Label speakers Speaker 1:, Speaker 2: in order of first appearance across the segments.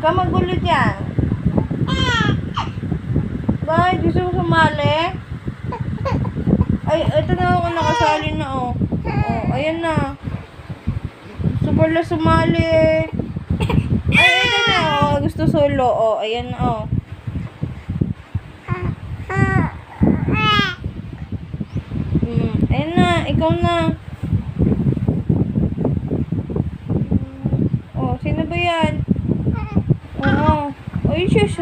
Speaker 1: Ka magulo dyan. Bakit? Gusto mo sumali? Ay, ito na ako nakasali na, oh. Oh, ayan na. Gusto pala sumali. Ay, ito na, oh. Gusto solo, oh. Ayan na, oh. Ayan na, ikaw na. Oh, sino ba yan? Oo. Ay, shush.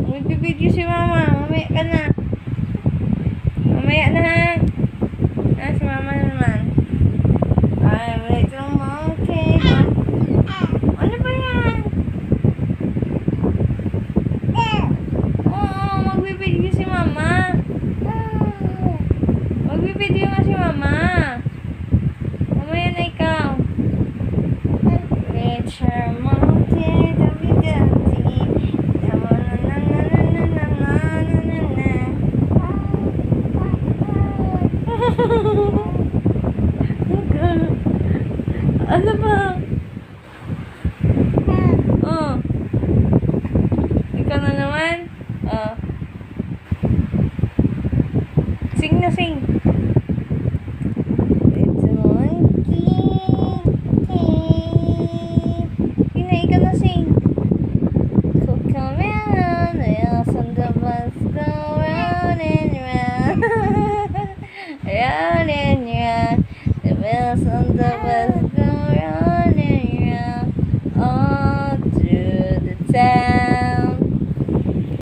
Speaker 1: Magbibideo si mama. Mamaya ka na. Mamaya na, ha? Ah, si mama naman. Ay, wait lang mo. Okay. Ano ba yan? Oo, magbibideo si mama. Magbibideo nga si mama. Mamaya na ikaw. Nature mountain, dami-dami. Ano ba? Oh. Ikaw na naman? Oh. Sing na sing. It's a monkey. Yun na, ikaw na sing. Come around, wheels on the bus go round and round. Round and round. The wheels on the bus